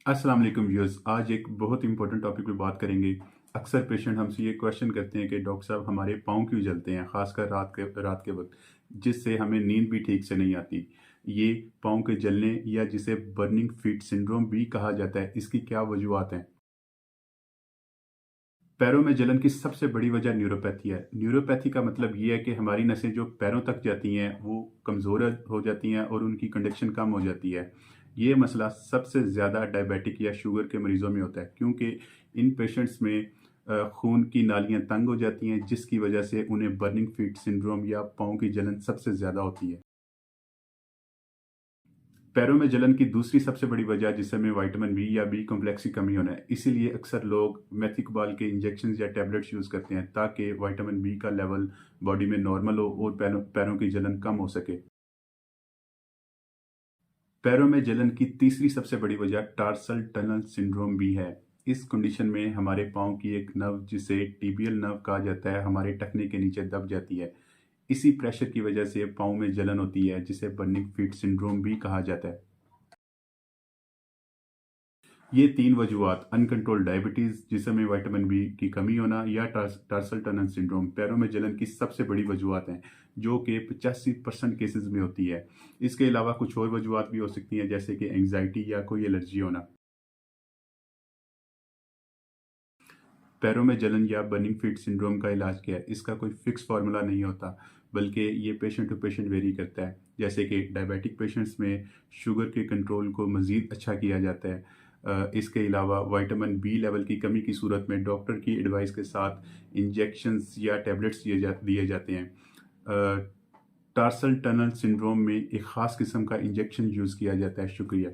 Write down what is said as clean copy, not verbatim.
अस्सलाम वालेकुम व्यूअर्स। आज एक बहुत इंपॉर्टेंट टॉपिक पे बात करेंगे। अक्सर पेशेंट हमसे ये क्वेश्चन करते हैं कि डॉक्टर साहब हमारे पाँव क्यों जलते हैं, ख़ासकर रात के वक्त, जिससे हमें नींद भी ठीक से नहीं आती। ये पाँव के जलने या जिसे बर्निंग फीट सिंड्रोम भी कहा जाता है, इसकी क्या वजूहत हैं? पैरों में जलन की सबसे बड़ी वजह न्यूरोपैथी है। न्यूरोपैथी का मतलब ये है कि हमारी नसें जो पैरों तक जाती हैं वो कमज़ोर हो जाती हैं और उनकी कंडक्शन कम हो जाती है। ये मसला सबसे ज़्यादा डायबिटिक या शुगर के मरीज़ों में होता है, क्योंकि इन पेशेंट्स में खून की नालियाँ तंग हो जाती हैं, जिसकी वजह से उन्हें बर्निंग फीट सिंड्रोम या पाँव की जलन सबसे ज़्यादा होती है। पैरों में जलन की दूसरी सबसे बड़ी वजह जिसमें विटामिन बी या बी कॉम्प्लेक्स की कमी होना है। इसीलिए अक्सर लोग मेथिकबाल के इंजेक्शन या टैबलेट्स यूज़ करते हैं, ताकि विटामिन बी का लेवल बॉडी में नॉर्मल हो और पैरों पैरों की जलन कम हो सके। पैरों में जलन की तीसरी सबसे बड़ी वजह टार्सल टनल सिंड्रोम भी है। इस कंडीशन में हमारे पाँव की एक नर्व, जिसे टिबियल नर्व कहा जाता है, हमारे टखने के नीचे दब जाती है। इसी प्रेशर की वजह से पाँव में जलन होती है, जिसे बर्निंग फीट सिंड्रोम भी कहा जाता है। ये तीन वजूहत, अनकंट्रोल्ड डायबिटीज जिसमें विटामिन बी की कमी होना या टार्सल टनल सिंड्रोम, पैरों में जलन की सबसे बड़ी वजूहत हैं, जो कि 85% केसेस में होती है। इसके अलावा कुछ और वजूहत भी हो सकती हैं, जैसे कि एंग्जाइटी या कोई एलर्जी होना। पैरों में जलन या बर्निंग फीट सिंड्रोम का इलाज क्या है? इसका कोई फिक्स फार्मूला नहीं होता, बल्कि ये पेशेंट टू पेशेंट वेरी करता है। जैसे कि डायबिटिक पेशेंट्स में शुगर के कंट्रोल को मज़ीद अच्छा किया जाता है। इसके अलावा विटामिन बी लेवल की कमी की सूरत में डॉक्टर की एडवाइस के साथ इंजेक्शंस या टैबलेट्स दिए जाते हैं। टार्सल टनल सिंड्रोम में एक ख़ास किस्म का इंजेक्शन यूज़ किया जाता है। शुक्रिया।